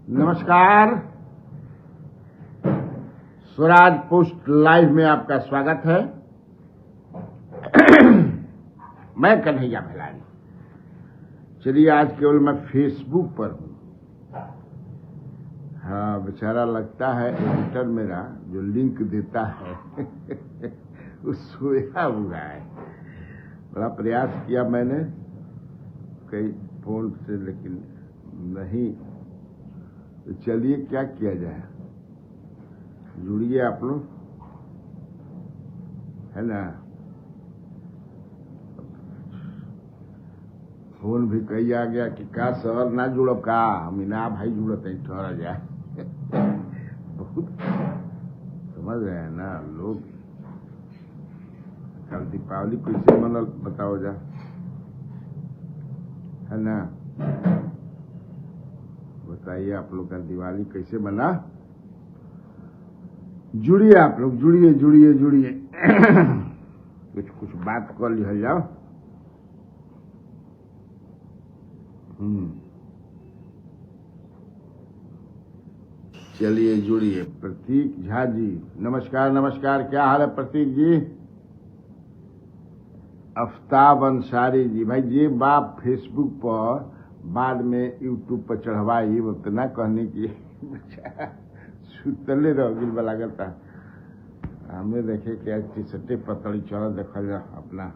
नमस्कार। Swaraj post live में आपका स्वागत है। मैं कन्हैया भलानी। चलिए, आज केवल मैं फेसबुक पर हूं। हाँ, बेचारा लगता है एडिटर मेरा जो लिंक देता है वो सोया हुआ है। बड़ा प्रयास किया मैंने कई फोन से, लेकिन नहीं। तो चलिए, क्या किया जाए, जुड़िए आप लोग, है ना। फोन भी कही आ गया कि का सर ना जुड़ब का, हम ना भाई जुड़ते ही ठहरा जाए। बहुत समझ रहे हैं ना लोग। कल दीपावली कैसे मनल बताओ जा, है ना। बताइए आप लोग का दिवाली कैसे बना। जुड़िए आप लोग, जुड़िए जुड़िए जुड़िए। कुछ बात कर लिया जाओ। चलिए जुड़िए। प्रतीक झा जी, नमस्कार नमस्कार। क्या हाल है प्रतीक जी। आफ्ताब अंसारी जी, भाई ये बात फेसबुक पर बाद में यूट्यूब पर चढ़वाई, उतना कहने की सुतले रह वाला करता हमें देखे क्या टी-शर्टे पतड़ी चढ़ देखा जा अपना।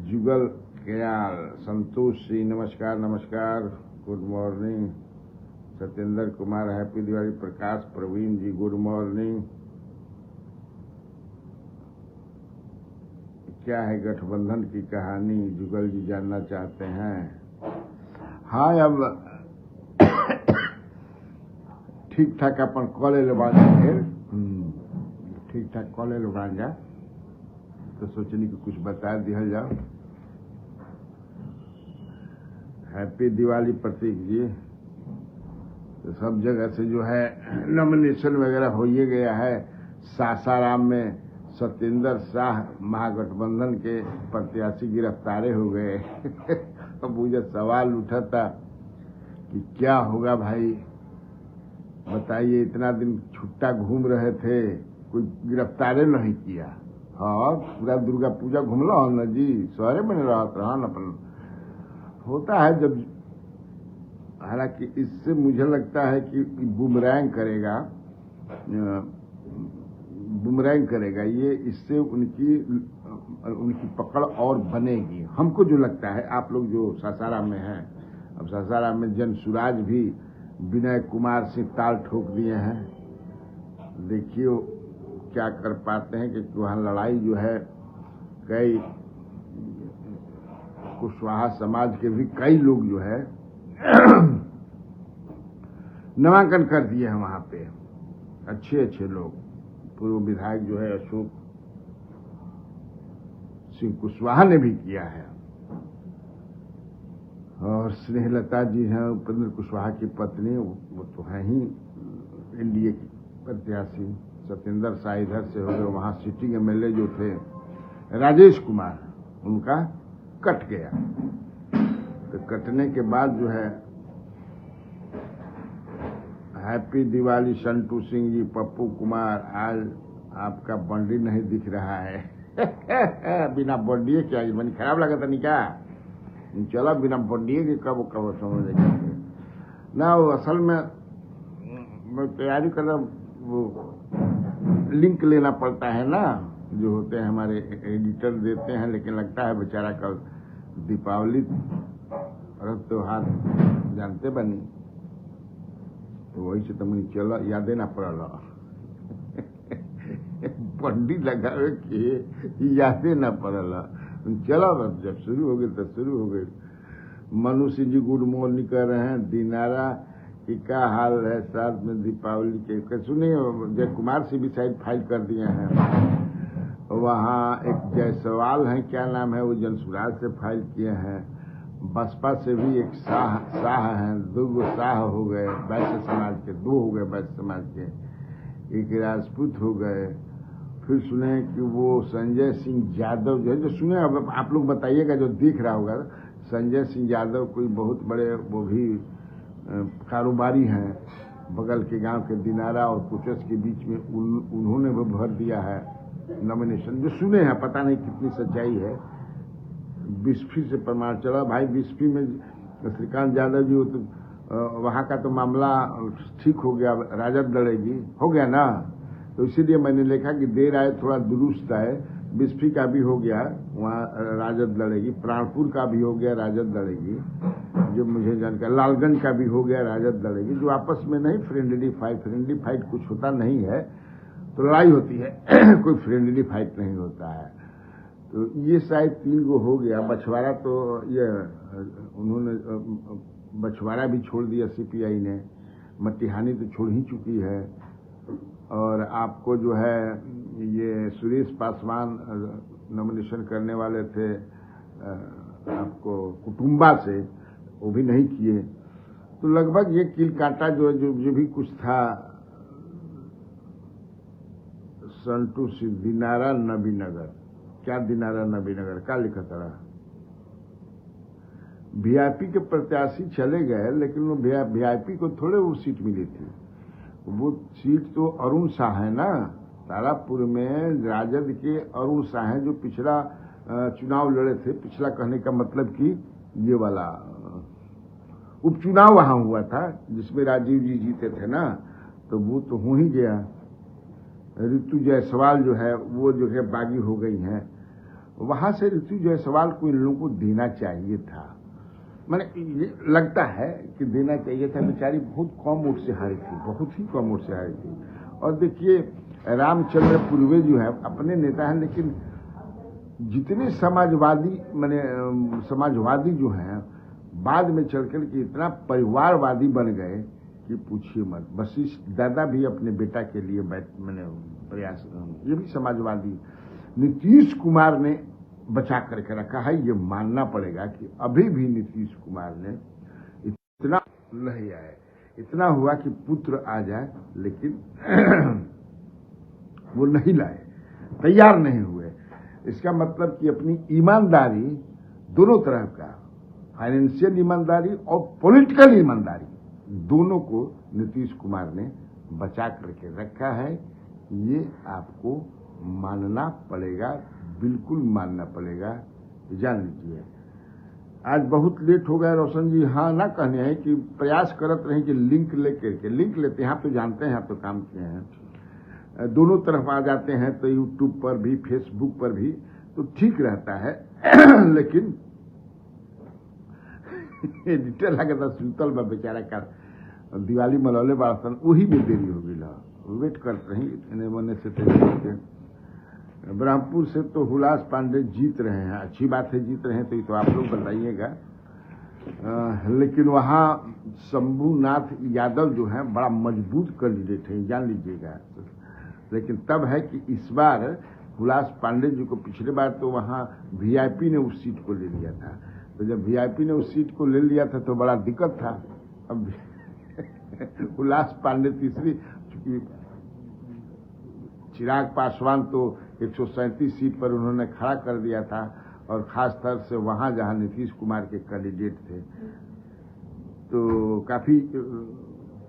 जुगल कयाल, संतोष सिंह, नमस्कार नमस्कार, good morning. Satyendra Kumar, happy Diwali. Prakash Praveen ji, good morning. क्या है गठबंधन की कहानी, जुगल जी जानना चाहते हैं। हाँ, अब ठीक ठाक अपन कॉलेज बांधा फिर ठीक ठाक कॉलेज बांधा, तो सोचनी कि कुछ बता दिया जाओ। हैप्पी दिवाली प्रतीक जी। तो सब जगह से जो है नॉमिनेशन वगैरह हो ही गया है। सासाराम में सत्येंद्र शाह महागठबंधन के प्रत्याशी गिरफ्तारे हो गए। अब मुझे सवाल उठा था कि क्या होगा भाई, बताइए। इतना दिन छुट्टा घूम रहे थे, कोई गिरफ्तारे नहीं किया। हाँ, पूरा दुर्गा पूजा घूमला हो न जी, शहरे में रहा न अपन। होता है जब, हालांकि इससे मुझे लगता है कि बुमरैंग करेगा ये। इससे उनकी पकड़ और बनेगी, हमको जो लगता है। आप लोग जो सासाराम में हैं, अब सासाराम में जनसुराज भी विनय कुमार से ताल ठोक दिए हैं। देखिए क्या कर पाते हैं, कि वहां लड़ाई जो है, कई कुशवाहा समाज के भी कई लोग जो है नामांकन कर दिए हैं वहां पे, अच्छे लोग। पूर्व विधायक जो है अशोक सिंह कुशवाहा ने भी किया है, और स्नेहलता जी हैं उपेंद्र कुशवाहा की पत्नी, वो तो है ही एनडीए की प्रत्याशी। सत्येंद्र शाह इधर से हो गए। वहां सिटिंग एमएलए जो थे राजेश कुमार, उनका कट गया। तो कटने के बाद जो है, हैप्पी दिवाली संतू सिंह जी। पप्पू कुमार, आज आपका बंडी नहीं दिख रहा है। बिना बंडिये क्या मन खराब लगा था निका, चला बिना बंडिये के कब समझ ना। वो असल में मैं तैयारी कर रहा, वो लिंक लेना पड़ता है ना, जो होते हैं हमारे एडिटर देते हैं। लेकिन लगता है बेचारा कल दीपावली पर्व त्योहार जानते बनी, तो वही से तुमने चला यादे ना पड़ल। पंडित लगावे के यादे ना पड़ल। चला बस, जब शुरू हो गई तब शुरू हो गई। मनु सिंह जी गुड मॉर्निंग कर रहे हैं। दिनारा की क्या हाल है, साथ में दीपावली के सुनिए। जय कुमार से भी शायद फाइल कर दिए हैं। वहाँ एक जायसवाल है, क्या नाम है, वो जनसुराज से फाइल किए हैं। बसपा से भी एक शाह हैं, 2 शाह हो गए वैश्य समाज के, 2 हो गए वैश्य समाज के, एक राजपूत हो गए। फिर सुने कि वो संजय सिंह यादव जो है, जो सुने, अब आप लोग बताइएगा जो दिख रहा होगा, संजय सिंह यादव कोई बहुत बड़े वो भी कारोबारी हैं, बगल के गांव के दिनारा और कुचस के बीच में उन्होंने भी भर दिया है नॉमिनेशन, जो सुने हैं, पता नहीं कितनी सच्चाई है। बिस्फी से प्रमाण चला भाई, बिस्फी में श्रीकांत यादव जी तो वहां का तो मामला ठीक हो गया, राजद लड़ेगी, हो गया ना, तो इसीलिए मैंने लिखा कि देर आए थोड़ा दुरुस्त आए। बिस्फी का भी हो गया, वहाँ राजद लड़ेगी, प्राणपुर का भी हो गया, राजद लड़ेगी, जो मुझे जानकारी, लालगंज का भी हो गया, राजद लड़ेगी, जो आपस में नहीं फ्रेंडली फाइट कुछ होता नहीं है, तो लड़ाई होती है कोई फ्रेंडली फाइट नहीं होता है। तो ये शायद 3 गो हो गया। बछवाड़ा तो ये उन्होंने बछवाड़ा भी छोड़ दिया सीपीआई ने, मटिहानी तो छोड़ ही चुकी है, और आपको जो है ये सुरेश पासवान नॉमिनेशन करने वाले थे आपको कुटुंबा से, वो भी नहीं किए। तो लगभग ये कील कांटा जो भी कुछ था, संतू से दिनारा नबीनगर, क्या दिनारा नबीनगर क्या लिखा था, वीआईपी के प्रत्याशी चले गए, लेकिन वो वीआईपी को थोड़े वो सीट मिली थी। वो सीट तो अरुण शाह है ना, तारापुर में राजद के अरुण शाह हैं, जो पिछला चुनाव लड़े थे। पिछला कहने का मतलब कि ये वाला उपचुनाव वहां हुआ था जिसमें राजीव जी जीते थे ना, तो वो तो हो ही गया। ऋतु जायसवाल जो है वो जो है बागी हो गई हैं। वहां से ऋतु जायसवाल को इन लोगों को देना चाहिए था, मैंने ये लगता है कि देना चाहिए था। बेचारी बहुत कम वोट से हारी थी, बहुत ही कम वोट से हारी थी। और देखिए रामचंद्र पूर्वे जो है अपने नेता हैं, लेकिन जितने समाजवादी जो हैं बाद में चलकर के इतना परिवारवादी बन गए कि पूछिए मत। वशिष्ठ दादा भी अपने बेटा के लिए मैंने प्रयास, ये भी समाजवादी। नीतीश कुमार ने बचा करके रखा है, ये मानना पड़ेगा कि अभी भी नीतीश कुमार ने इतना नहीं आए, इतना हुआ कि पुत्र आ जाए, लेकिन वो नहीं लाए, तैयार नहीं हुए। इसका मतलब कि अपनी ईमानदारी दोनों तरह का, फाइनेंशियल ईमानदारी और पॉलिटिकल ईमानदारी, दोनों को नीतीश कुमार ने बचा करके रखा है। ये आपको मानना पड़ेगा, बिल्कुल मानना पड़ेगा, जान लीजिए। आज बहुत लेट हो गया रोशन जी, हाँ ना कहने हैं कि प्रयास करत रहे कि लिंक लेते हैं, आप तो जानते हैं, आप तो काम किए हैं, दोनों तरफ आ जाते हैं, तो यूट्यूब पर भी फेसबुक पर भी, तो ठीक रहता है। लेकिन एडिटर लगे था सुतल बा बेचारा का, दिवाली मनौले बासन, वही में देरी हो गई, वेट करते हैं इतने मने से। ब्रह्मपुर से तो हुलास पांडे जीत रहे हैं, अच्छी बात है, जीत रहे हैं, तो ये तो आप लोग बताइएगा। लेकिन वहां शंभूनाथ यादव जो है बड़ा मजबूत कैंडिडेट है, जान लीजिएगा। लेकिन तब है कि इस बार हुलास पांडे जी को, पिछले बार तो वहां वीआईपी ने उस सीट को ले लिया था, तो जब वीआईपी ने उस सीट को ले लिया था तो बड़ा दिक्कत था। अब हुलास पांडे तीसरी, चूंकि चिराग पासवान तो 137 सीट पर उन्होंने खड़ा कर दिया था, और खास तौर से वहां जहां नीतीश कुमार के कैंडिडेट थे, तो काफी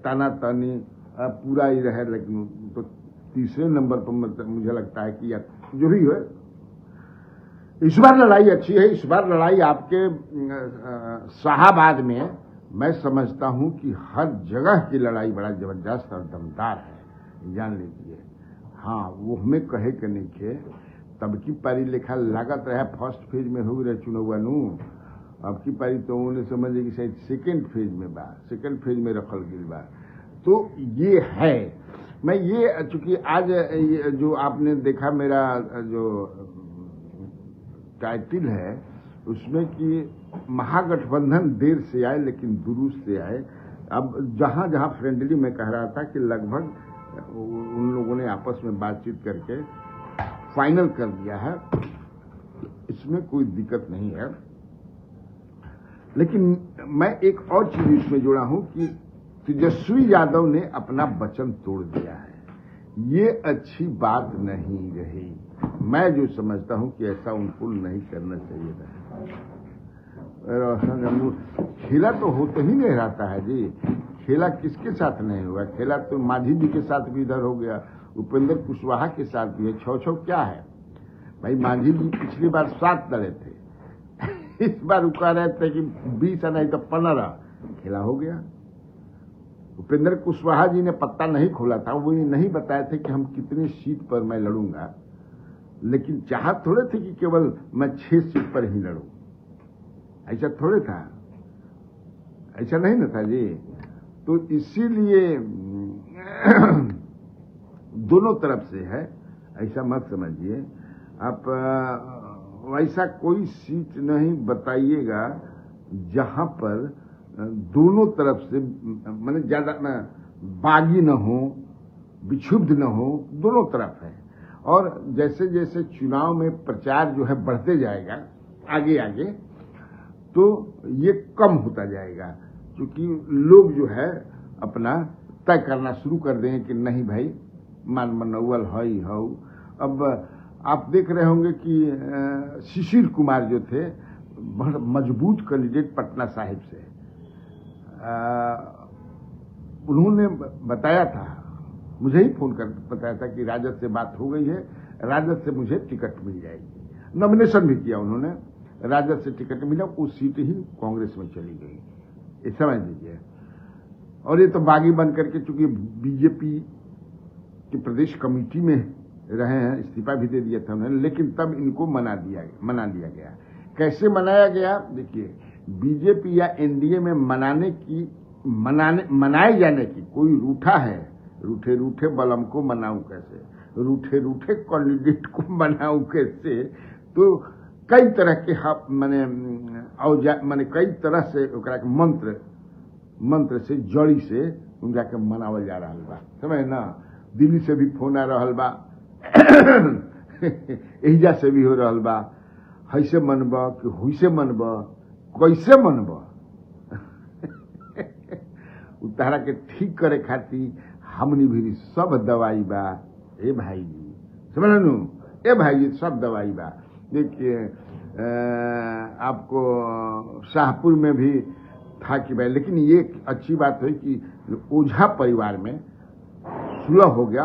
तानातानी पूरा ही रहे। लेकिन तो तीसरे नंबर पर मुझे लगता है कि जो भी है, इस बार लड़ाई अच्छी है। इस बार लड़ाई आपके शाहाबाद में मैं समझता हूं कि हर जगह की लड़ाई बड़ा जबरदस्त और दमदार है, जान लीजिए। हाँ, वो हमें कहे के नहीं थे, तब की पारी लेखा लागत रहा फर्स्ट फेज में हो रहे चुनाव नू, अब की पारी तो उन्हें समझे कि शायद सेकेंड फेज में बा, सेकेंड फेज में रखल गई बा। तो ये है, मैं ये चूंकि आज जो आपने देखा मेरा जो टाइटल है उसमें कि महागठबंधन देर से आए लेकिन दुरुस्त से आए। अब जहां जहां फ्रेंडली मैं कह रहा था कि लगभग उन लोगों ने आपस में बातचीत करके फाइनल कर दिया है, इसमें कोई दिक्कत नहीं है। लेकिन मैं एक और चीज इसमें जोड़ा हूं कि तेजस्वी यादव ने अपना वचन तोड़ दिया है, ये अच्छी बात नहीं रही। मैं जो समझता हूं कि ऐसा उनको नहीं करना चाहिए था। रोशन खेला तो होते ही नहीं रहता है जी। खेला किसके साथ नहीं हुआ? खेला तो मांझी जी के साथ भी इधर हो गया, उपेंद्र कुशवाहा के साथ भी है। छो क्या है भाई? मांझी जी पिछली बार 7 लड़े थे, इस बार वो कह रहे थे कि 20 नहीं तो 15। खेला हो गया। उपेंद्र कुशवाहा जी ने पत्ता नहीं खोला था, वो ये नहीं बताए थे कि हम कितनी सीट पर मैं लड़ूंगा, लेकिन चाहत थोड़े थे कि केवल मैं 6 सीट पर ही लड़ूं। ऐसा थोड़े था, ऐसा नहीं ना था जी। तो इसीलिए दोनों तरफ से है, ऐसा मत समझिए आप। वैसा कोई सीट नहीं बताइएगा जहां पर दोनों तरफ से मतलब ज्यादा बागी न हो, विक्षुब्ध न हो, दोनों तरफ है। और जैसे जैसे चुनाव में प्रचार जो है बढ़ते जाएगा आगे आगे, तो ये कम होता जाएगा, क्योंकि लोग जो है अपना तय करना शुरू कर देंगे कि नहीं भाई मान मनौवल है ही हो। अब आप देख रहे होंगे कि शिशिर कुमार जो थे, बहुत मजबूत कैंडिडेट पटना साहिब से, उन्होंने बताया था, मुझे ही फोन कर बताया था कि राजद से बात हो गई है, राजद से मुझे टिकट मिल जाएगी। नॉमिनेशन भी किया उन्होंने, राजद से टिकट मिला, वो सीट ही कांग्रेस में चली गई, ये समझ लीजिए। और ये तो बागी बन करके, चूंकि बीजेपी की प्रदेश कमेटी में रहे हैं, इस्तीफा भी दे दिया था उन्होंने, लेकिन तब इनको मना लिया गया। कैसे मनाया गया? देखिए, बीजेपी या एनडीए में मनाए जाने की कोई रूठा है, रूठे रूठे बलम को मनाऊं कैसे, रूठे रूठे कैंडिडेट को मनाऊं कैसे। तो कई तरह के माने कई तरह से ओकरा के मंत्र से जड़ी से उनका के मनावल जा रहा बा, समझ ना। दिल्ली से भी फोन आ रहा बा, एहिजा से भी हो रहा बा, हैसे मनबा कि हुईसे मनबा, कैसे मनबा। उतारा के ठीक करे खातिर हमनी भी सब दवाई बा ए भाई जी, समझ नु ए भाई जी, सब दवाई बा। देखिए आपको शाहपुर में भी था कि भाई, लेकिन ये अच्छी बात है कि ओझा परिवार में सुलह हो गया,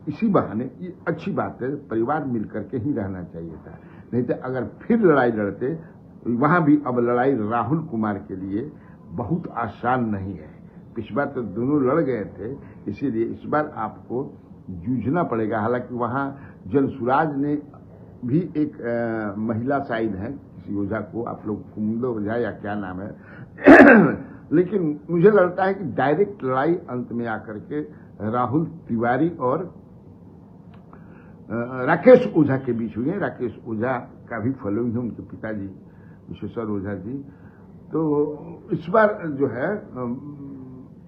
इसी बहाने ये अच्छी बात है। परिवार मिलकर के ही रहना चाहिए था, नहीं तो अगर फिर लड़ाई लड़ते, वहां भी अब लड़ाई राहुल कुमार के लिए बहुत आसान नहीं है। पिछली बार तो दोनों लड़ गए थे, इसीलिए इस बार आपको जूझना पड़ेगा। हालांकि वहां जनसुराज ने भी एक महिला साइड है, किसी ओझा को, आप लोग कुमुदो ओझा या क्या नाम है, लेकिन मुझे लगता है कि डायरेक्ट लड़ाई अंत में आकर के राहुल तिवारी और राकेश ओझा के बीच हुई है। राकेश ओझा का भी फॉलोइंग है, उनके पिताजी विश्वेश्वर ओझा जी। तो इस बार जो है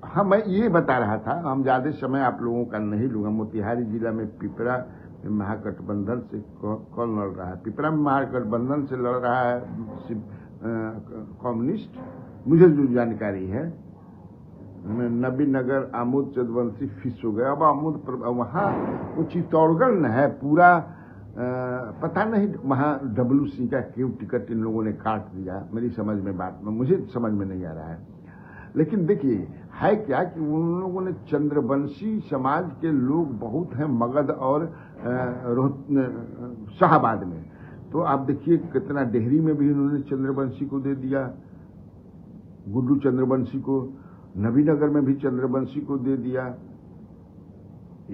हाँ, मैं ये बता रहा था, हम ज्यादा समय आप लोगों का नहीं लूंगा। मोतिहारी जिला में पिपरा महागठबंधन से कौन लड़ रहा है? पिपरा में महागठबंधन से लड़ रहा है कम्युनिस्ट, मुझे जो जानकारी है। नबीनगर आमोद चंद्रवंशी फिस हो गया। अब आमोद वहां वो चित्तौड़गढ़ न है पूरा, पता नहीं वहां WC का क्यों टिकट इन लोगों ने काट दिया, मेरी समझ में बात में, मुझे समझ में नहीं आ रहा है। लेकिन देखिए है क्या कि उन लोगों ने, चंद्रवंशी समाज के लोग बहुत हैं मगध और शाहबाद में, तो आप देखिए कितना, डेहरी में भी उन्होंने चंद्रवंशी को दे दिया, गुड्डू चंद्रवंशी को, नबीनगर में भी चंद्रवंशी को दे दिया,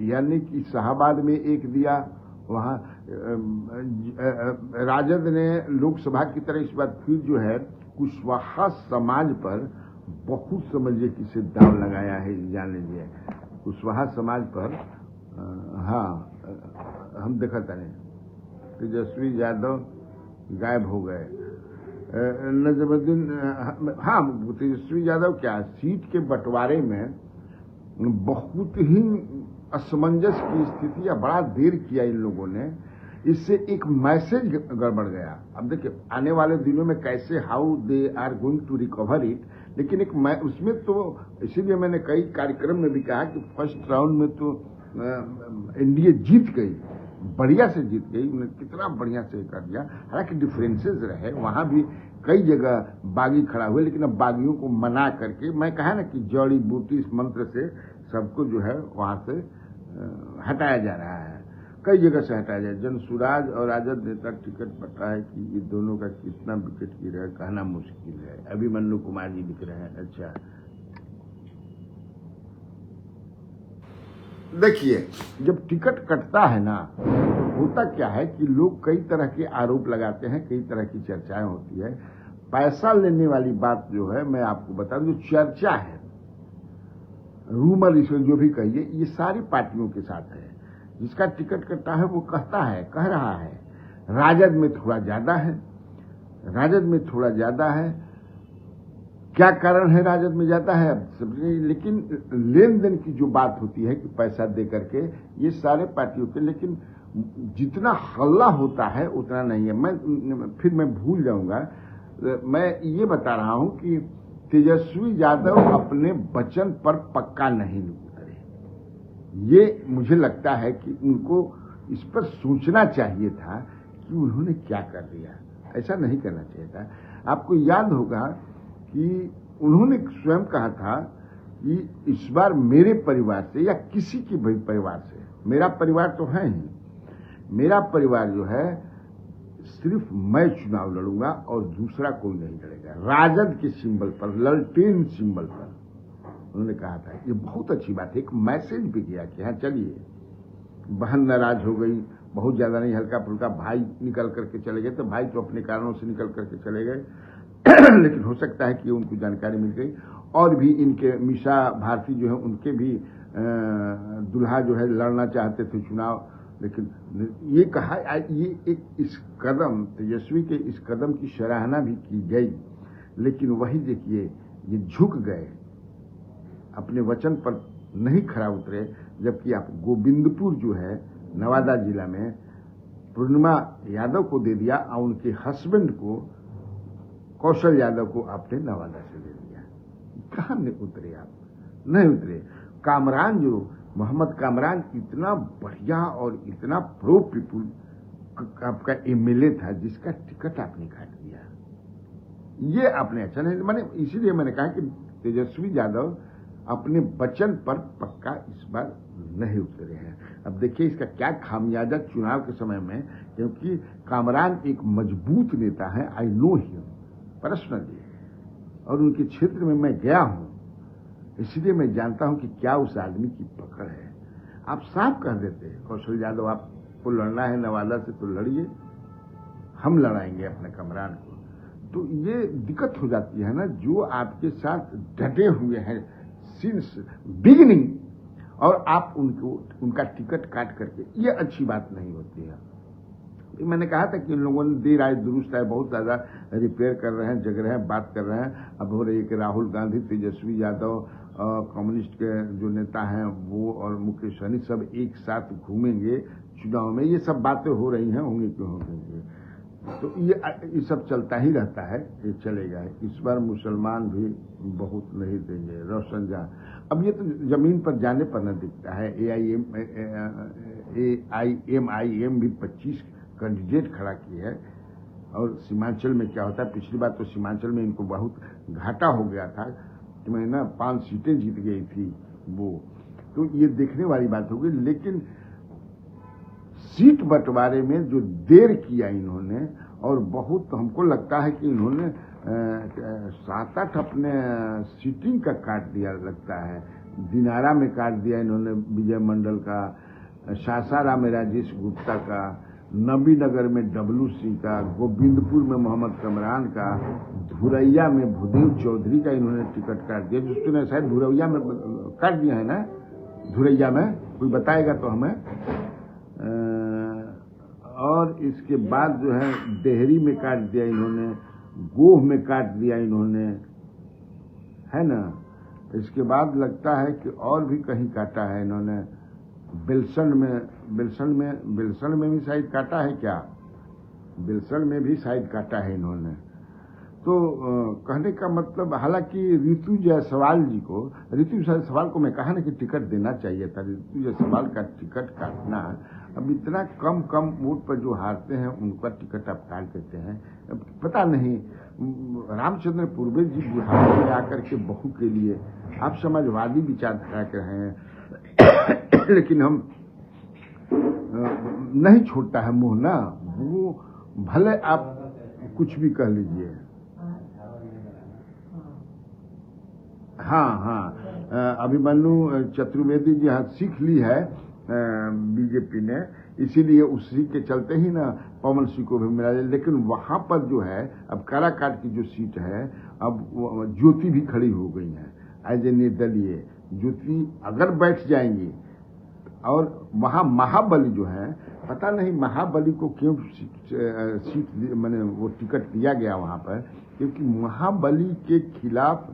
यानी कि शाहबाद में एक दिया। वहां राजद ने लोकसभा की तरह इस बार फिर जो है कुशवाहा समाज पर बहुत, समझिए किसे दाव लगाया है, जान लीजिए। कुशवाहा समाज पर हाँ, हम देखा था तेजस्वी यादव गायब हो गए, नजमुद्दीन, हाँ तेजस्वी यादव क्या, सीट के बंटवारे में बहुत ही असमंजस की स्थिति, या बड़ा देर किया इन लोगों ने, इससे एक मैसेज गड़बड़ गया। अब देखिए आने वाले दिनों में कैसे, how they are going to recover it, लेकिन एक उसमें तो, इसीलिए मैंने कई कार्यक्रम में भी कहा कि फर्स्ट राउंड में तो एनडीए जीत गई, बढ़िया से जीत गई, उन्हें कितना बढ़िया से कर दिया। हालांकि डिफरेंसेस रहे, वहां भी कई जगह बागी खड़ा हुए, लेकिन अब बागियों को मना करके, मैं कहा ना कि जड़ी बूटी इस मंत्र से सबको जो है वहां से हटाया जा रहा है, कई जगह से हटाया जाए। जनसुराज और राजद नेता टिकट पता है कि ये दोनों का कितना विकेट गिरा है कहना मुश्किल है। अभिमन्यु कुमार जी लिख रहे हैं। अच्छा देखिए, जब टिकट कटता है ना तो होता क्या है कि लोग कई तरह के आरोप लगाते हैं, कई तरह की चर्चाएं होती है। पैसा लेने वाली बात जो है, मैं आपको बता दूं, जो चर्चा है, रूमर, इसमें जो भी कहिए, ये सारी पार्टियों के साथ है। जिसका टिकट कटा है वो कहता है, कह रहा है राजद में थोड़ा ज्यादा है, राजद में थोड़ा ज्यादा है। क्या कारण है राजद में ज्यादा है अब समझिए, लेकिन लेन देन की जो बात होती है कि पैसा दे करके, ये सारे पार्टियों के, लेकिन जितना हल्ला होता है उतना नहीं है। मैं भूल जाऊंगा। मैं ये बता रहा हूं कि तेजस्वी यादव अपने वचन पर पक्का नहीं उतरे। ये मुझे लगता है कि उनको इस पर सोचना चाहिए था कि उन्होंने क्या कर दिया, ऐसा नहीं करना चाहिए था। आपको याद होगा कि उन्होंने स्वयं कहा था कि इस बार मेरे परिवार से या किसी के भी परिवार से, मेरा परिवार तो है ही, मेरा परिवार जो है सिर्फ मैं चुनाव लड़ूंगा और दूसरा कोई नहीं लड़ेगा। राजद के सिंबल पर, ललटेन सिंबल पर उन्होंने कहा था। ये बहुत अच्छी बात है, एक मैसेज भी किया कि हाँ चलिए, बहन नाराज हो गई, बहुत ज्यादा नहीं, हल्का फुल्का, भाई निकल करके चले गए तो भाई तो अपने कारणों से निकल करके चले गए लेकिन हो सकता है कि उनको जानकारी मिल गई। और भी इनके मीसा भारती जो है, उनके भी दुल्हा जो है लड़ना चाहते थे चुनाव, लेकिन ये कहा, ये एक इस कदम, तेजस्वी के इस कदम की सराहना भी की गई, लेकिन वही देखिए ये झुक गए, अपने वचन पर नहीं खरा उतरे। जबकि आप गोविंदपुर जो है नवादा जिला में, पूर्णिमा यादव को दे दिया और उनके हस्बैंड को, कौशल यादव को आपने नवादा से दे दिया। कहां नहीं उतरे आप, नहीं उतरे। कामरान जो मोहम्मद कामरान इतना बढ़िया और इतना प्रो पीपुल आपका एमएलए था, जिसका टिकट आपने काट दिया, ये आपने अच्छा नहीं। मैंने इसीलिए मैंने कहा कि तेजस्वी यादव अपने वचन पर पक्का इस बार नहीं उतरे हैं। अब देखिए इसका क्या खामियाजा चुनाव के समय में, क्योंकि कामरान एक मजबूत नेता है, आई नो हिम पर्सनली, और उनके क्षेत्र में मैं गया हूं, इसलिए मैं जानता हूं कि क्या उस आदमी की पकड़ है। आप साफ कह देते, कौशल यादव आपको लड़ना है नवादा से तो लड़िए, हम लड़ाएंगे अपने कामरान को। तो ये दिक्कत हो जाती है ना, जो आपके साथ डटे हुए हैं सिंस बिगिनिंग, और आप उनका टिकट काट करके, ये अच्छी बात नहीं होती है। मैंने कहा था कि इन लोगों ने देर आए दुरुस्त आए बहुत ज्यादा रिपेयर कर रहे हैं, जग रहे हैं, बात कर रहे हैं। अब हो रही है कि राहुल गांधी, तेजस्वी यादव, कम्युनिस्ट के जो नेता हैं वो, और मुकेश सहनी सब एक साथ घूमेंगे चुनाव में, ये सब बातें हो रही हैं, होंगी क्यों होंगी। तो ये सब चलता ही रहता है, ये चलेगा। इस बार मुसलमान भी बहुत नहीं देंगे, रोशन जहां। अब ये तो जमीन पर जाने पर न दिखता है। AIMIM भी 25 कैंडिडेट खड़ा की है। और सीमांचल में क्या होता है, पिछली बार तो सीमांचल में इनको बहुत घाटा हो गया था कि मैं ना 5 सीटें जीत गई थी वो, तो ये देखने वाली बात होगी। लेकिन सीट बंटवारे में जो देर किया इन्होंने, और बहुत हमको लगता है कि इन्होंने 7-8 अपने सीटिंग का काट दिया लगता है। दिनारा में काट दिया इन्होंने विजय मंडल का, सासाराम में राजेश गुप्ता का, नबीनगर में WC का, गोविंदपुर में मोहम्मद कामरान का, धुरैया में भूदेव चौधरी का इन्होंने टिकट काट दिया। जिसने शायद धुरैया में काट दिया है ना, धुरैया में कोई बताएगा तो हमें। और इसके बाद जो है डेहरी में काट दिया इन्होंने, गोह में काट दिया इन्होंने, है ना। इसके बाद लगता है कि और भी कहीं काटा है इन्होंने, बेलसन में भी शायद काटा है क्या, बेलसन में भी शायद काटा है इन्होंने। तो कहने का मतलब, हालांकि ऋतु जायसवाल जी को, ऋतु जायसवाल को मैं कहा ना कि टिकट देना चाहिए था। ऋतु जायसवाल का टिकट काटना, अब इतना कम वोट पर जो हारते हैं उनका टिकट आप काट देते हैं। पता नहीं, रामचंद्र पूर्वे जी बिहार में आकर के बहू के लिए आप समाजवादी विचारधारा के हैं, लेकिन हम नहीं छोड़ता है मुंह ना, वो भले आप कुछ भी कह लीजिए। हाँ, अभिमन्यु चतुर्वेदी जी हाथ सीख ली है बीजेपी ने, इसीलिए उसी के चलते ही ना पवन सिंह को भी मिला। लेकिन वहां पर जो है, अब काराकाट की जो सीट है, अब ज्योति भी खड़ी हो गई है एज ए निर्दलीय। ज्योति अगर बैठ जाएंगी, और वहां महाबली जो है, पता नहीं महाबली को क्यों सीट मैंने वो टिकट दिया गया वहां पर, क्योंकि महाबली के खिलाफ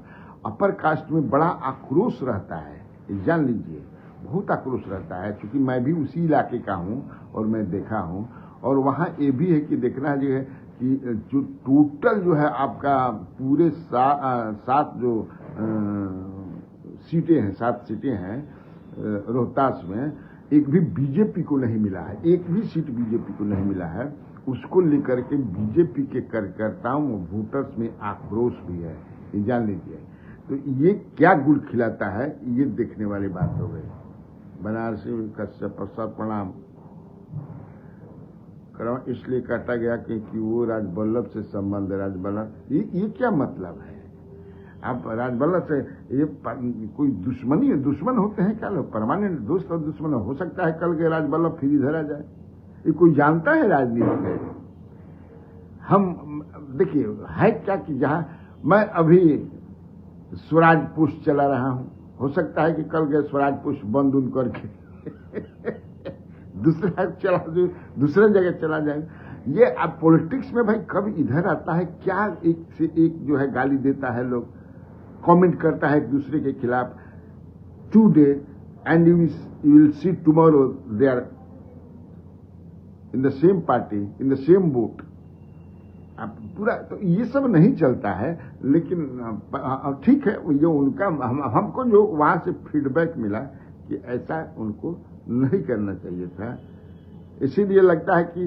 अपर कास्ट में बड़ा आक्रोश रहता है, जान लीजिए, बहुत आक्रोश रहता है। क्योंकि मैं भी उसी इलाके का हूं और मैं देखा हूं, और वहां ये भी है कि देखना जो है कि जो टोटल जो है आपका पूरे सात जो सीटें हैं, 7 सीटें हैं रोहतास में, एक भी बीजेपी को नहीं मिला है, एक भी सीट बीजेपी को नहीं मिला है। उसको लेकर के बीजेपी के कार्यकर्ताओं और वोटर्स में आक्रोश भी है, ये जान लीजिए। तो ये क्या गुड़ खिलाता है, ये देखने वाली बात हो गई। बनारसी कश्यप प्रसाद प्रणाम करो, इसलिए काटा गया क्योंकि वो राजबल्लभ से संबंध है। राजबल्लभ, ये क्या मतलब है? आप राजबल्लभ से ये कोई दुश्मनी है? दुश्मन होते हैं क्या लोग? परमानेंट दोस्त और दुश्मन हो सकता है कल के राजबल्लभ फिर इधर आ जाए। ये कोई जानता है राजनीति में? हम देखिए है क्या कि जहां मैं अभी स्वराज पुष्प चला रहा हूं, हो सकता है कि कल के स्वराज पुष्प बंद उन करके दूसरे जगह चला जाए। ये अब पॉलिटिक्स में भाई कब इधर आता है, क्या एक से एक जो है गाली देता है, लोग कमेंट करता है एक दूसरे के खिलाफ। Today and you will see tomorrow they are in the same party, in the same vote. अब पूरा तो ये सब नहीं चलता है, लेकिन ठीक है, जो उनका हमको जो वहां से फीडबैक मिला कि ऐसा उनको नहीं करना चाहिए था। इसीलिए लगता है कि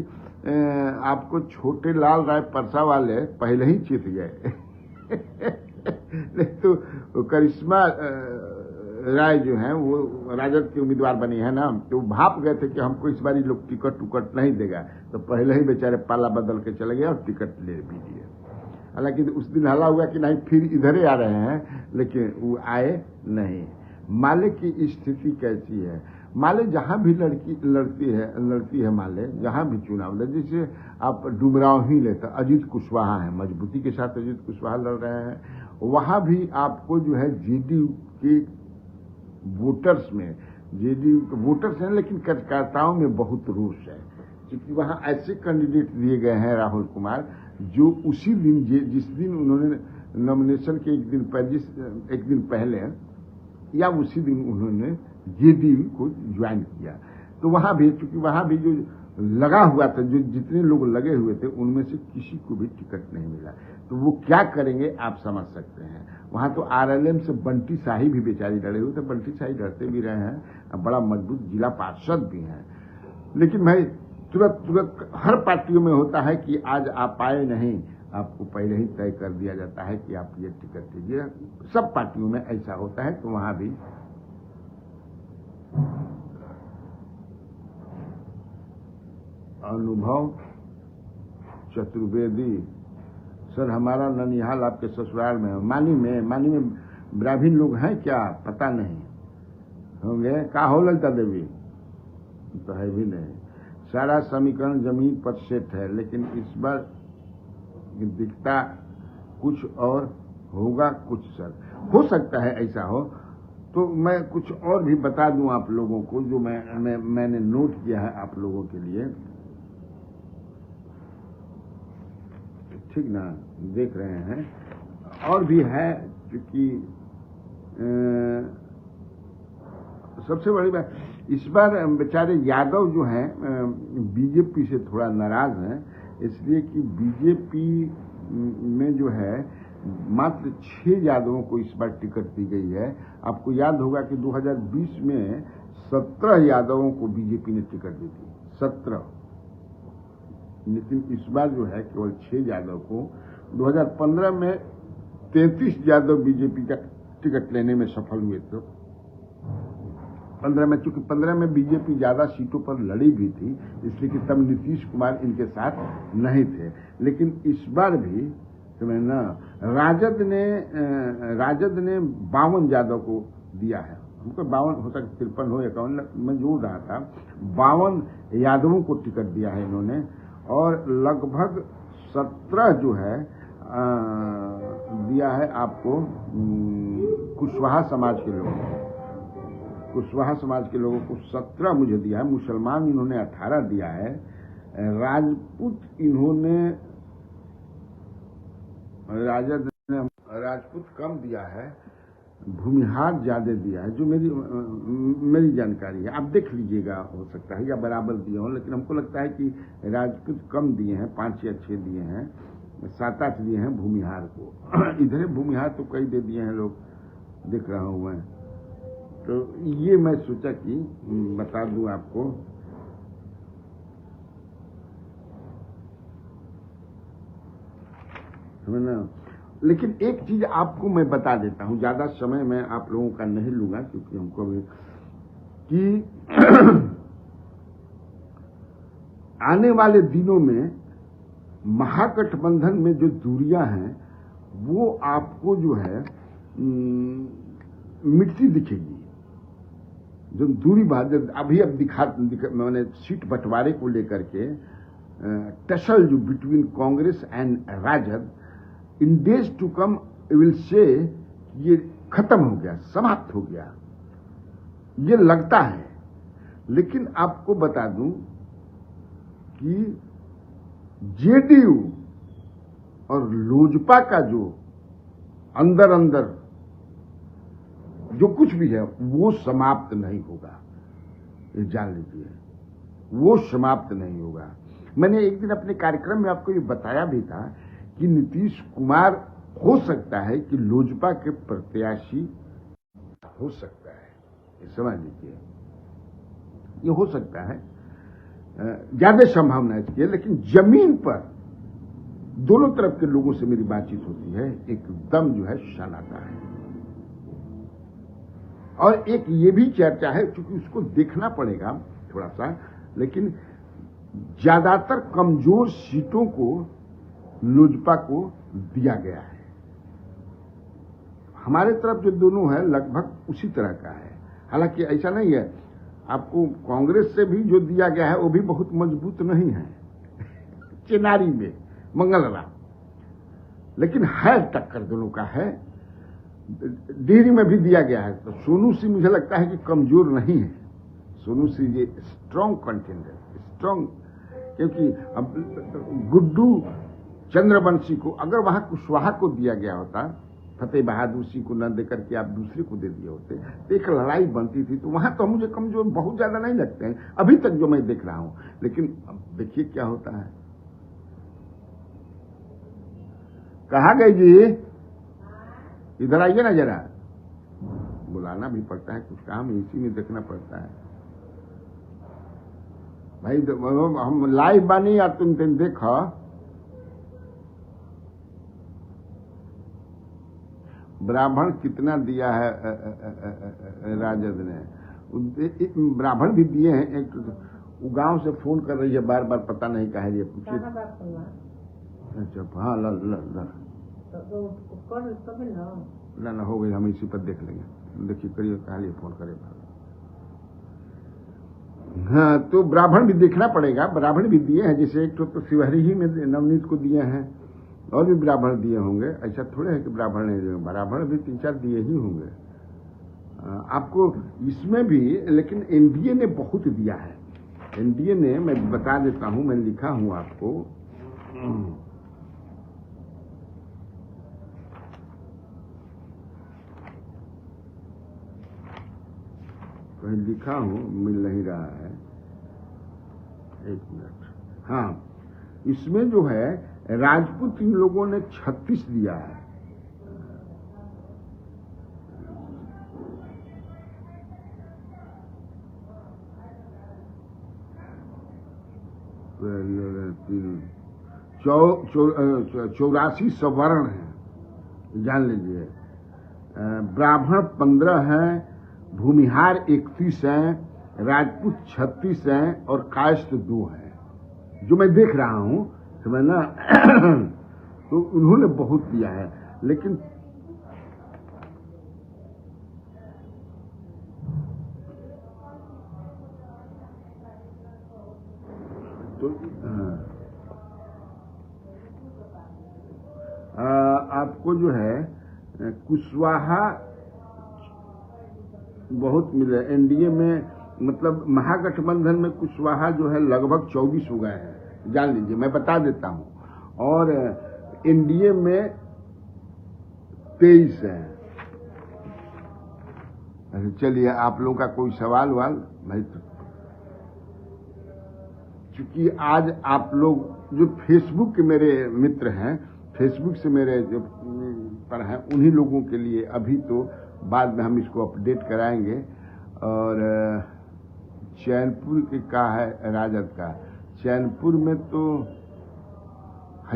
आपको छोटे लाल राय परसा वाले पहले ही जीत गए। नहीं तो करिश्मा राय जो है वो राजद के उम्मीदवार बनी है ना, तो भाप गए थे कि हमको इस बार लोग टिकट टुकट नहीं देगा, तो पहले ही बेचारे पाला बदल के चले गए और टिकट ले भी दिए। हालांकि उस दिन हल्ला हुआ कि नहीं फिर इधर ही आ रहे हैं, लेकिन वो आए नहीं। माले की स्थिति कैसी है? माले जहां भी लड़ती है माले, जहां भी चुनाव लड़े, जैसे आप डुमराव ही लेते, अजीत कुशवाहा है, मजबूती के साथ अजीत कुशवाहा लड़ रहे हैं। वहां भी आपको जो है जेडीयू के वोटर्स में, जेडीयू के वोटर्स हैं, लेकिन कार्यकर्ताओं में बहुत रोष है, क्योंकि वहां ऐसे कैंडिडेट दिए गए हैं राहुल कुमार, जो उसी दिन जिस दिन उन्होंने नॉमिनेशन के एक दिन पहले या उसी दिन उन्होंने जेडीयू को ज्वाइन किया। तो वहां भी, चूंकि वहां भी जो लगा हुआ था, जो जितने लोग लगे हुए थे, उनमें से किसी को भी टिकट नहीं मिला। तो वो क्या करेंगे आप समझ सकते हैं। वहां तो आरएलएम से बंटी शाही भी बेचारी लड़े हुए थे, बंटी शाही लड़ते भी रहे हैं, बड़ा मजबूत जिला पार्षद भी हैं। लेकिन भाई तुरंत हर पार्टियों में होता है कि आज आप आए नहीं, आपको पहले ही तय कर दिया जाता है कि आप ये टिकट लीजिए। सब पार्टियों में ऐसा होता है, तो वहां भी अनुभव चतुर्वेदी, सर हमारा ननिहाल आपके ससुराल में है। मानी में ब्राह्मण लोग हैं क्या? पता नहीं होंगे। का हो ललिता देवी? तो है भी नहीं। सारा समीकरण जमीन पर सेट है, लेकिन इस बार दिखता कुछ और होगा कुछ। सर हो सकता है ऐसा हो, तो मैं कुछ और भी बता दूं आप लोगों को, जो मैंने नोट किया है आप लोगों के लिए। ठीक ना, देख रहे हैं। और भी है, क्योंकि सबसे बड़ी बात, इस बार बेचारे यादव जो हैं बीजेपी से थोड़ा नाराज हैं, इसलिए कि बीजेपी में जो है मात्र 6 यादवों को इस बार टिकट दी गई है। आपको याद होगा कि 2020 में 17 यादवों को बीजेपी ने टिकट दी थी, 17। लेकिन इस बार जो है केवल 6 यादव को। 2015 में 33 यादव बीजेपी का टिकट लेने में सफल हुए थे। 15 में, चूंकि 15 में बीजेपी ज्यादा सीटों पर लड़ी भी थी, इसलिए कि तब नीतीश कुमार इनके साथ नहीं थे। लेकिन इस बार भी समझना, राजद ने 52 यादव को दिया है। हमको 52 हो सकता, 53 हो, 51 मैं जोड़ रहा था। 52 यादवों को टिकट दिया है इन्होंने, और लगभग 17 जो है दिया है आपको कुशवाहा समाज के लोगों को। कुशवाहा समाज के लोगों को 17 मुझे दिया है। मुसलमान इन्होंने 18 दिया है। राजपूत कम दिया है। भूमिहार ज्यादा दिया है, जो मेरी जानकारी है। आप देख लीजिएगा, हो सकता है या बराबर दिए हों, लेकिन हमको लगता है कि राजपूत कम दिए हैं, 5 या 6 दिए हैं, 7-8 दिए हैं भूमिहार को। इधर भूमिहार तो कई दे दिए हैं लोग, देख रहा हूं मैं। तो ये मैं सोचा कि बता दूं आपको। समझना, लेकिन एक चीज आपको मैं बता देता हूं, ज्यादा समय मैं आप लोगों का नहीं लूंगा, क्योंकि हमको भी कि आने वाले दिनों में महागठबंधन में जो दूरियां हैं वो आपको जो है मिटती दिखेगी। जो दूरी अभी अब दिखा मैंने सीट बंटवारे को लेकर के टसल जो between Congress and RJD, in days to come will say ये खत्म हो गया, समाप्त हो गया, ये लगता है। लेकिन आपको बता दूं कि जेडीयू और लोजपा का जो अंदर जो कुछ भी है वो समाप्त नहीं होगा, ये जान लीजिए, वो समाप्त नहीं होगा। मैंने एक दिन अपने कार्यक्रम में आपको ये बताया भी था कि नीतीश कुमार हो सकता है कि लोजपा के प्रत्याशी हो सकता है, ये समझ लीजिए, ये हो सकता है, ज्यादा संभावना इसकी है। लेकिन जमीन पर दोनों तरफ के लोगों से मेरी बातचीत होती है, एकदम जो है सनाता है। और एक ये भी चर्चा है, क्योंकि उसको देखना पड़ेगा थोड़ा सा, लेकिन ज्यादातर कमजोर सीटों को लोजपा को दिया गया है। हमारे तरफ जो दोनों है लगभग उसी तरह का है। हालांकि ऐसा नहीं है, आपको कांग्रेस से भी जो दिया गया है वो भी बहुत मजबूत नहीं है, चेनारी में मंगलरा, लेकिन है टक्कर दोनों का है। डिहरी में भी दिया गया है। तो सोनू सिंह मुझे लगता है कि कमजोर नहीं है। सोनू सिंह ये स्ट्रांग कंटेंडर, स्ट्रांग, क्योंकि अब गुड्डू चंद्रवंशी को अगर वहां कुशवाहा को दिया गया होता, फतेह बहादुर सिंह को न देकर के आप दूसरे को दे दिए होते, तो एक लड़ाई बनती थी। तो वहां तो मुझे कमजोर बहुत ज्यादा नहीं लगते हैं अभी तक जो मैं देख रहा हूं। लेकिन अब देखिए क्या होता है। कहाँ गई जी? इधर आइए ना जरा, बुलाना भी पड़ता है, कुछ काम इसी में देखना पड़ता है भाई। हम लाइव बानी या तुम देखो। ब्राह्मण कितना दिया है राजद ने? ब्राह्मण भी दिए हैं। एक गांव से फोन कर रही है बार बार, पता नहीं कहा ये पूछिए। अच्छा हाँ, ना हो गई, हम इसी पर देख लेंगे। देखिए करिए, कहा फोन करे। हाँ, तो ब्राह्मण भी देखना पड़ेगा। ब्राह्मण भी दिए हैं, जैसे एक तो शिवहरी ही में नवनीत को दिए हैं, और भी ब्राह्मण दिए होंगे। ऐसा थोड़े है कि ब्राह्मण नहीं दिए, ब्राह्मण भी 3-4 दिए ही होंगे आपको इसमें भी। लेकिन एनडीए ने बहुत दिया है। एनडीए ने, मैं बता देता हूं, मैं लिखा हूं आपको, कहीं लिखा हूं, मिल नहीं रहा है, एक मिनट। हाँ, इसमें जो है राजपूत इन लोगों ने 36 दिया है। तीन 84 सवर्ण हैं, जान लीजिए। ब्राह्मण 15 हैं, भूमिहार 31 हैं, राजपूत 36 हैं और कायस्थ 2 हैं, जो मैं देख रहा हूं समझ ना। तो उन्होंने बहुत दिया है, लेकिन तो आपको जो है कुशवाहा बहुत मिले एनडीए में, मतलब महागठबंधन में कुशवाहा जो है लगभग 24 हो गए हैं, जान लीजिए, मैं बता देता हूं। और एनडीए में 23 है। चलिए, आप लोगों का कोई सवाल वाल भाई? क्योंकि आज आप लोग जो फेसबुक के मेरे मित्र हैं, फेसबुक से मेरे जो पर हैं, उन्हीं लोगों के लिए अभी तो बाद में हम इसको अपडेट कराएंगे। और चैनपुर के का है राजद का, चैनपुर में तो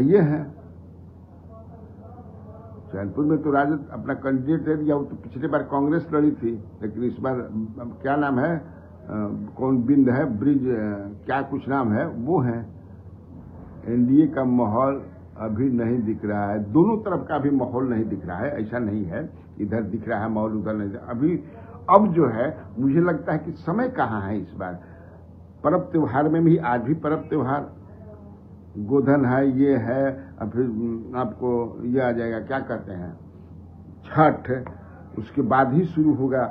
ये है, चैनपुर में तो राजद अपना कैंडिडेट दे दिया। वो तो पिछले बार कांग्रेस लड़ी थी, लेकिन इस बार क्या नाम है, कौन बिंद है, ब्रिज क्या कुछ नाम है, वो है। एनडीए का माहौल अभी नहीं दिख रहा है, दोनों तरफ का भी माहौल नहीं दिख रहा है। ऐसा नहीं है इधर दिख रहा है माहौल, उधर नहीं अभी। अब जो है मुझे लगता है कि समय कहाँ है इस बार। पर्व त्योहार में भी, आज भी पर्व त्योहार गोधन है, ये है, और फिर आपको ये आ जाएगा, क्या कहते हैं, छठ, उसके बाद ही शुरू होगा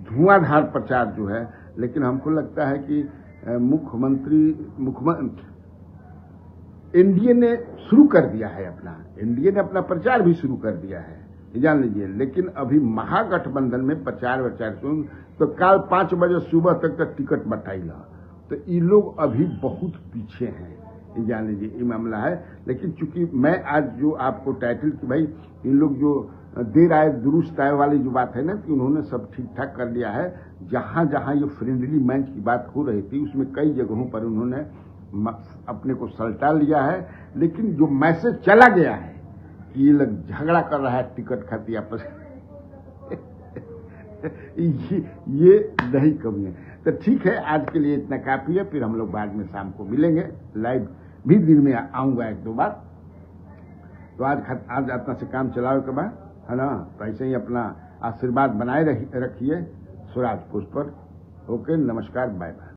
धुआंधार प्रचार जो है। लेकिन हमको लगता है कि मुख्यमंत्री एनडीए ने शुरू कर दिया है अपना, एनडीए ने अपना प्रचार भी शुरू कर दिया है, जान लीजिए। लेकिन अभी महागठबंधन में प्रचार सुन, तो कल 5 बजे सुबह तक टिकट बटाइला, तो ये लोग अभी बहुत पीछे हैं, जान लीजिए, ये मामला है। लेकिन चूंकि मैं आज जो आपको टाइटल की भाई, इन लोग जो देर आए दुरुस्त आए वाली जो बात है ना, कि उन्होंने सब ठीक ठाक कर लिया है। जहां जहां ये फ्रेंडली मैच की बात हो रही थी, उसमें कई जगहों पर उन्होंने अपने को सल्टा लिया है। लेकिन जो मैसेज चला गया है कि ये लोग झगड़ा कर रहा है टिकट खाती आपस ये नहीं कमी है। तो ठीक है, आज के लिए इतना काफी है। फिर हम लोग बाद में शाम को मिलेंगे, लाइव भी दिन में आऊंगा 1-2 बार। तो आज अपना से काम चलाओ के बाद, है ना। तो ऐसे ही अपना आशीर्वाद बनाए रखिए स्वराज पोस्ट पर। ओके, नमस्कार, बाय बाय।